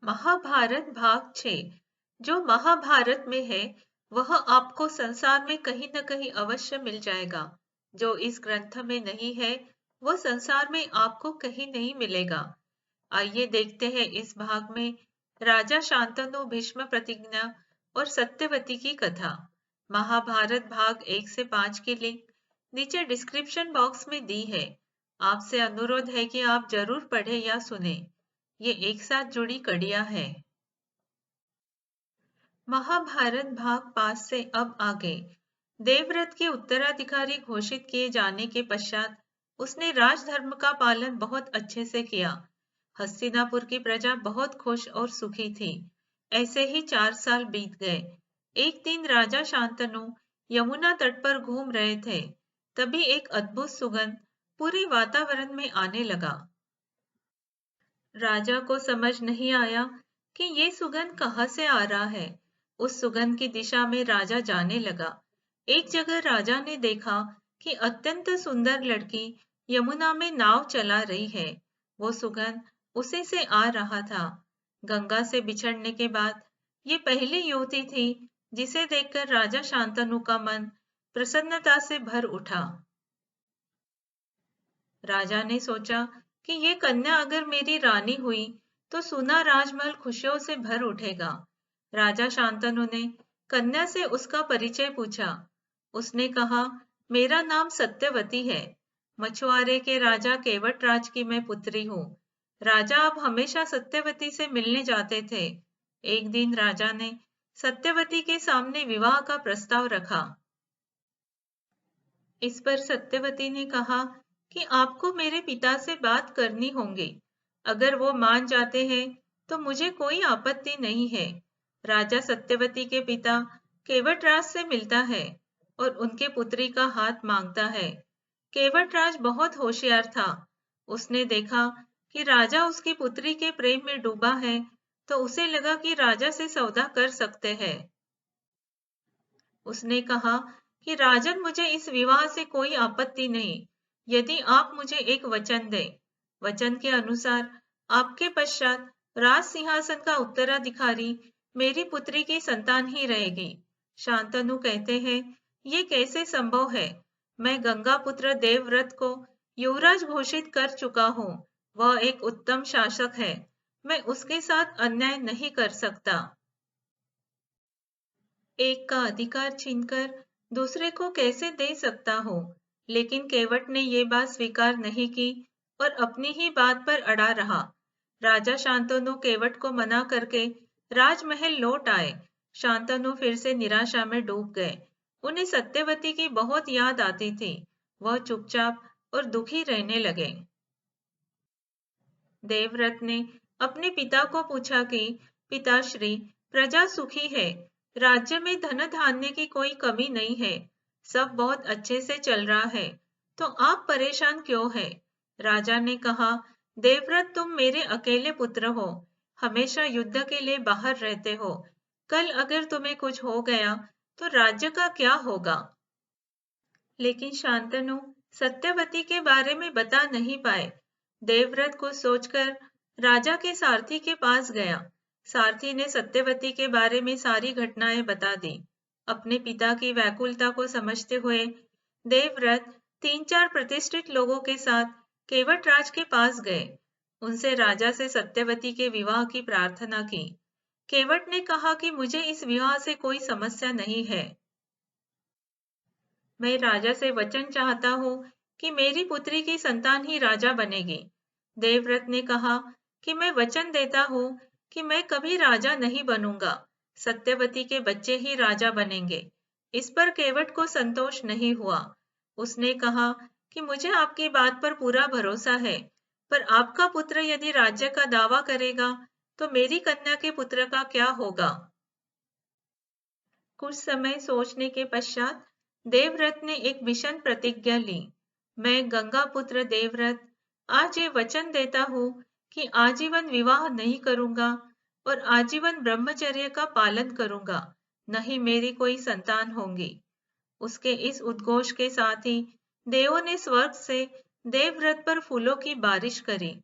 महाभारत भाग 6। जो महाभारत में है वह आपको संसार में कहीं न कहीं अवश्य मिल जाएगा। जो इस ग्रंथ में नहीं है वह संसार में आपको कहीं नहीं मिलेगा। आइए देखते हैं इस भाग में राजा शांतनु, भीष्म प्रतिज्ञा और सत्यवती की कथा। महाभारत भाग 1 से 5 की लिंक नीचे डिस्क्रिप्शन बॉक्स में दी है। आपसे अनुरोध है कि आप जरूर पढ़ें या सुने। ये एक साथ जुड़ी कड़ियां हैं। महाभारत भाग 5 से अब आगे। देवव्रत के उत्तराधिकारी घोषित किए जाने के पश्चात उसने राजधर्म का पालन बहुत अच्छे से किया। हस्तिनापुर की प्रजा बहुत खुश और सुखी थी। ऐसे ही 4 साल बीत गए। एक दिन राजा शांतनु यमुना तट पर घूम रहे थे। तभी एक अद्भुत सुगंध पूरे वातावरण में आने लगा। राजा को समझ नहीं आया कि ये सुगंध कहाँ से आ रहा है। उस सुगंध की दिशा में राजा जाने लगा। एक जगह राजा ने देखा कि अत्यंत सुंदर लड़की यमुना में नाव चला रही है। वो सुगंध उसी से आ रहा था। गंगा से बिछड़ने के बाद ये पहली युवती थी जिसे देखकर राजा शांतनु का मन प्रसन्नता से भर उठा। राजा ने सोचा कि ये कन्या अगर मेरी रानी हुई तो सुना राजमहल खुशियों से भर उठेगा। राजा शांतनु ने कन्या से उसका परिचय पूछा। उसने कहा, मेरा नाम सत्यवती है। मछुआरे के राजा केवटराज की मैं पुत्री हूँ। राजा अब हमेशा सत्यवती से मिलने जाते थे। एक दिन राजा ने सत्यवती के सामने विवाह का प्रस्ताव रखा। इस पर सत्यवती ने कहा कि आपको मेरे पिता से बात करनी होगी। अगर वो मान जाते हैं तो मुझे कोई आपत्ति नहीं है। राजा सत्यवती के पिता केवटराज से मिलता है और उनके पुत्री का हाथ मांगता है। केवटराज बहुत होशियार था। उसने देखा कि राजा उसकी पुत्री के प्रेम में डूबा है तो उसे लगा कि राजा से सौदा कर सकते हैं। उसने कहा कि राजन, मुझे इस विवाह से कोई आपत्ति नहीं, यदि आप मुझे एक वचन दें। वचन के अनुसार आपके पश्चात राज सिंहासन का उत्तराधिकारी मेरी पुत्री की संतान ही रहेगी। शांतनु कहते हैं, ये कैसे संभव है? मैं गंगा पुत्र देवव्रत को युवराज घोषित कर चुका हूँ। वह एक उत्तम शासक है। मैं उसके साथ अन्याय नहीं कर सकता। एक का अधिकार छीनकर दूसरे को कैसे दे सकता हो? लेकिन केवट ने ये बात स्वीकार नहीं की और अपनी ही बात पर अड़ा रहा। राजा शांतनु केवट को मना करके राजमहल लौट आए। शांतनु फिर से निराशा में डूब गए। उन्हें सत्यवती की बहुत याद आती थी। वह चुपचाप और दुखी रहने लगे। देवव्रत ने अपने पिता को पूछा कि पिताश्री, प्रजा सुखी है। राज्य में धन धान्य की कोई कमी नहीं है। सब बहुत अच्छे से चल रहा है। तो आप परेशान क्यों हैं? राजा ने कहा, देवव्रत, तुम मेरे अकेले पुत्र हो। हमेशा युद्ध के लिए बाहर रहते हो। कल अगर तुम्हें कुछ हो गया तो राज्य का क्या होगा? लेकिन शांतनु सत्यवती के बारे में बता नहीं पाए। देवव्रत को सोचकर राजा के सारथी के पास गया। सारथी ने सत्यवती के बारे में सारी घटनाएं बता दी। अपने पिता की व्याकुलता को समझते हुए देवव्रत 3-4 प्रतिष्ठित लोगों के साथ केवटराज के पास गए। उनसे राजा से सत्यवती के विवाह की प्रार्थना की। केवट ने कहा कि मुझे इस विवाह से कोई समस्या नहीं है। मैं राजा से वचन चाहता हूँ कि मेरी पुत्री की संतान ही राजा बनेगी। देवव्रत ने कहा कि मैं वचन देता हूँ कि मैं कभी राजा नहीं बनूंगा। सत्यवती के बच्चे ही राजा बनेंगे। इस पर केवट को संतोष नहीं हुआ। उसने कहा कि मुझे आपकी बात पर पूरा भरोसा है, पर आपका पुत्र यदि राज्य का दावा करेगा तो मेरी कन्या के पुत्र का क्या होगा? कुछ समय सोचने के पश्चात देवव्रत ने एक भीषण प्रतिज्ञा ली। मैं गंगा पुत्र देवव्रत आज ये वचन देता हूँ कि आजीवन विवाह नहीं करूंगा और आजीवन ब्रह्मचर्य का पालन करूंगा, न ही मेरी कोई संतान होंगी। उसके इस उद्घोष के साथ ही देवों ने स्वर्ग से देवव्रत पर फूलों की बारिश करी।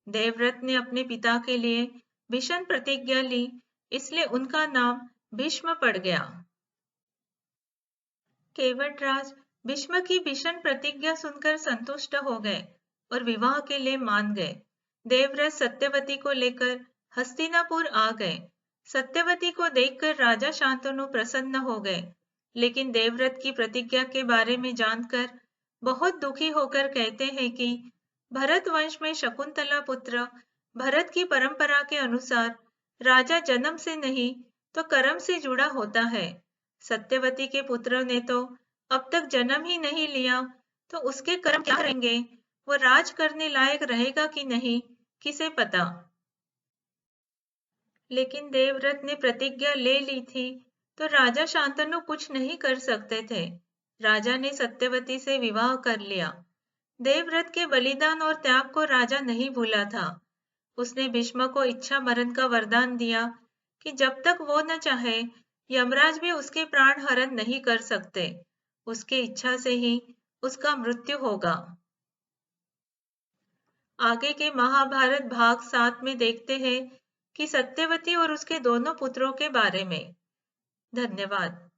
देवव्रत ने अपने पिता के लिए भीषण प्रतिज्ञा ली, इसलिए उनका नाम भीष्म पड़ गया। केवटराज भीष्म की भीषण प्रतिज्ञा सुनकर संतुष्ट हो गए और विवाह के लिए मान गए। देवव्रत सत्यवती को लेकर हस्तिनापुर आ गए। सत्यवती को देखकर राजा शांतनु प्रसन्न हो गए, लेकिन देवव्रत की प्रतिज्ञा के बारे में जानकर बहुत दुखी होकर कहते हैं कि भरत वंश में शकुंतला पुत्र भरत की परंपरा के अनुसार राजा जन्म से नहीं तो कर्म से जुड़ा होता है। सत्यवती के पुत्र ने तो अब तक जन्म ही नहीं लिया, तो उसके कर्म क्या रहेंगे? वो राज करने लायक रहेगा कि नहीं, किसे पता। लेकिन देवव्रत ने प्रतिज्ञा ले ली थी, तो राजा शांतनु कुछ नहीं कर सकते थे। राजा ने सत्यवती से विवाह कर लिया। देवव्रत के बलिदान और त्याग को राजा नहीं भूला था। उसने भीष्म को इच्छा मरण का वरदान दिया कि जब तक वो न चाहे, यमराज भी उसके प्राण हरण नहीं कर सकते। उसकी इच्छा से ही उसका मृत्यु होगा। आगे के महाभारत भाग 7 में देखते हैं कि सत्यवती और उसके दोनों पुत्रों के बारे में। धन्यवाद।